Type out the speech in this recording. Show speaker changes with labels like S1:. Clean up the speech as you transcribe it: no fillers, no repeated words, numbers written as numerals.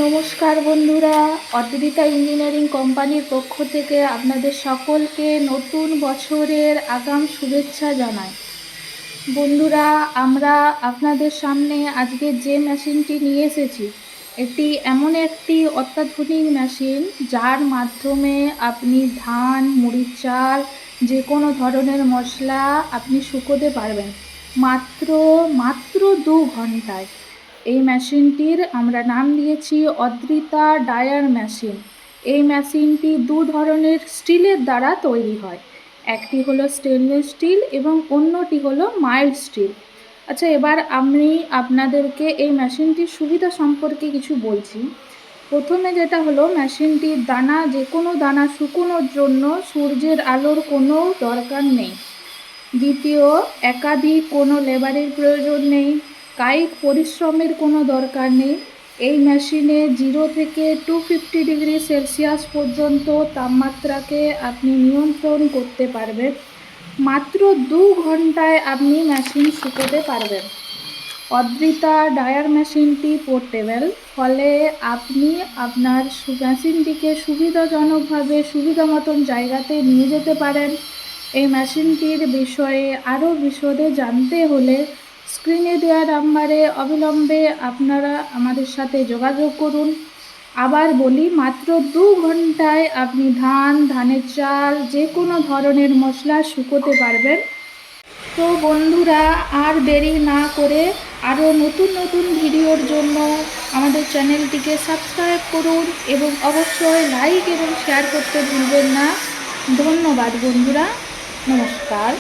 S1: নমস্কার বন্ধুরা, অদ্রিতা ইঞ্জিনিয়ারিং কোম্পানির পক্ষ থেকে আপনাদের সকলকে নতুন বছরের আগাম শুভেচ্ছা জানাই। বন্ধুরা, আমরা আপনাদের সামনে আজকে যে মেশিনটি নিয়ে এসেছি, এটি এমন একটি অত্যাধুনিক মেশিন যার মাধ্যমে আপনি ধান, মুড়ির চাল, যে কোনো ধরনের মশলা আপনি শুকোতে পারবেন মাত্র মাত্র 2 ঘন্টায়। এই মেশিনটির আমরা নাম দিয়েছি অদ্রিতা ডায়ার মেশিন। এই মেশিনটি 2 ধরনের স্টিলের দ্বারা তৈরি হয়। একটি হলো স্টেনলেস স্টিল এবং অন্যটি হলো মাইল্ড স্টিল। আচ্ছা, এবার আমি আপনাদেরকে এই মেশিনটির সুবিধা সম্পর্কে কিছু বলছি। প্রথমে যেটা হলো, মেশিনটির দানা, যে কোনো দানা শুকোনোর জন্য সূর্যের আলোর কোনো দরকার নেই। দ্বিতীয়, একাধিক কোনো লেবারের প্রয়োজন নেই, কায়িক পরিশ্রমের কোনো দরকার নেই। এই মেশিনে 0 থেকে 250 ডিগ্রি সেলসিয়াস পর্যন্ত তাপমাত্রাকে আপনি নিয়ন্ত্রণ করতে পারবেন। মাত্র 2 ঘন্টায় আপনি মেশিন শুকোতে পারবেন। অদ্রিতা ডায়ার মেশিনটি পোর্টেবল, ফলে আপনি আপনার মেশিনটিকে সুবিধাজনকভাবে সুবিধা মতন জায়গাতে নিয়ে যেতে পারেন। এই মেশিনটির বিষয়ে আরও বিশদে জানতে হলে স্ক্রিনে দেওয়া নাম্বারে অবিলম্বে আপনারা আমাদের সাথে যোগাযোগ করুন। আবার বলি, মাত্র 2 ঘন্টায় আপনি ধান, ধানের চাল, যে কোনো ধরনের মশলা শুকোতে পারবেন। তো বন্ধুরা, আর দেরি না করে আরও নতুন নতুন ভিডিওর জন্য আমাদের চ্যানেলটিকে সাবস্ক্রাইব করুন এবং অবশ্যই লাইক এবং শেয়ার করতে ভুলবেন না। ধন্যবাদ বন্ধুরা, নমস্কার।